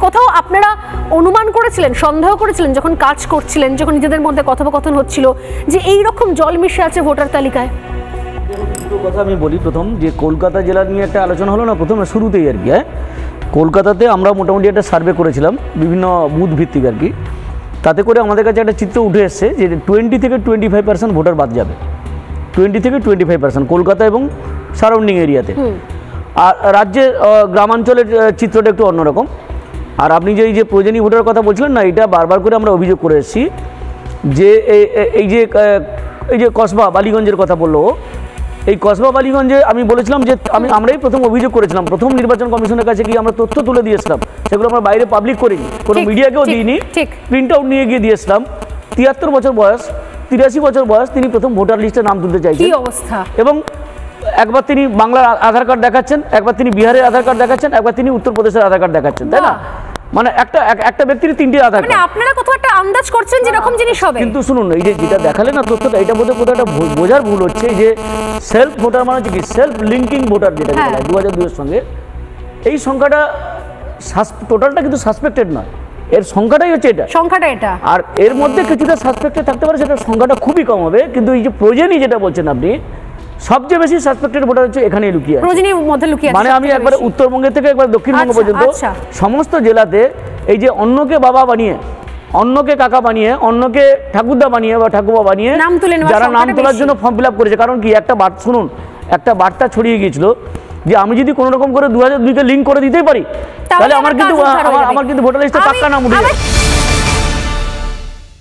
কোথাও আপনারা অনুমান করেছিলেন, সন্দেহ করেছিলেন যখন কাজ করছিলেন, যখন নিজেদের মধ্যে কথোপকথন হচ্ছিল যে এই রকম জল মিশে আছে ভোটার তালিকায়? দুটো কথা আমি বলি। প্রথম যে কলকাতা জেলা নিয়ে একটা আলোচনা হলো না প্রথমে শুরুতেই আর কি, কলকাতাতে আমরা মোটামুটি একটা সার্ভে করেছিলাম বিভিন্ন বুথ ভিত্তিক আর কি। তাতে করে আমাদের কাছে একটা চিত্র উঠে এসছে যে 20 থেকে 25% ভোটার বাদ যাবে, 20 থেকে 25% কলকাতা এবং সারাউন্ডিং এরিয়াতে। আর রাজ্যের গ্রামাঞ্চলের চিত্রটা একটু অন্যরকম। আর আপনি যে এই যে প্রয়োজনীয় ভোটার কথা বলছিলেন না, এটা বারবার করে আমরা অভিযোগ করে এসেছি যে এই যে কসবা বালিগঞ্জের কথা বললো, এই কসবা বালিগঞ্জে আমি বলেছিলাম যে আমরাই প্রথম অভিযোগ করেছিলাম, প্রথম নির্বাচন কমিশনের কাছে গিয়ে আমরা তথ্য তুলে দিয়েছিলাম, সেগুলো আমরা বাইরে পাবলিক করিনি, কোনো মিডিয়াকেও দিইনি, প্রিন্ট আউট নিয়ে গিয়ে দিয়েছিলাম। 73 বছর বয়স, 83 বছর বয়স, তিনি প্রথম ভোটার লিস্টে নাম তুলতে চাইছেন। এবং একবার তিনি বাংলার আধার কার্ড দেখাচ্ছেন, একবার তিনি বিহারের আধার কার্ড দেখাচ্ছেন, একবার তিনি উত্তরপ্রদেশের আধার কার্ড দেখাচ্ছেন, তাই না? মানে একটা ব্যক্তির 3টি আধার কার্ড। আপনারা কোথাও একটা আন্দাজ করছেন যে এরকম জিনিস হবে। কিন্তু শুনুন, এই যে যেটা দেখালে না তথ্যটা, এটা বোধহয় কোথাও একটা বোঝার ভুল হচ্ছে যে সেলফ ভোটার মানে হচ্ছে কি সেলফ লিঙ্কিং ভোটার, যেটা বলা হয় 2002 এর সঙ্গে। এই সংখ্যাটা টোটালটা কিন্তু সাসপেক্টেড নয়, এর সংখ্যাটাই হচ্ছে এটা। আর এর মধ্যে কিছুটা সাসপেক্টেড থাকতে পারে, সেটা সংখ্যাটা খুবই কম হবে। কিন্তু এই যে প্রয়োজনই যেটা বলছেন আপনি, সবচেয়ে বেশি সাসপেক্টেড ভোটার হচ্ছে এখানেই লুকিয়ে আছে। মানে আমি একবার উত্তরবঙ্গে থেকে একবার দক্ষিণবঙ্গ পর্যন্ত সমস্ত জেলাতে এই যে অন্যকে বাবা বানিয়ে, অন্যকে কাকা বানিয়ে, অন্যকে ঠাকুরদা বানিয়ে বা ঠাকুরবা বানিয়ে যারা নাম তোলার জন্য ফর্ম ফিল আপ করেছে। কারণ কি একটা শুনুন, একটা বার্তা ছড়িয়ে গিয়েছিল যে আমি যদি কোনো রকম করে 2002-কে লিঙ্ক করে দিতেই পারি, তাহলে আমার কিন্তু ভোটার লিস্টে পাক্কা নাম উঠে যাবে।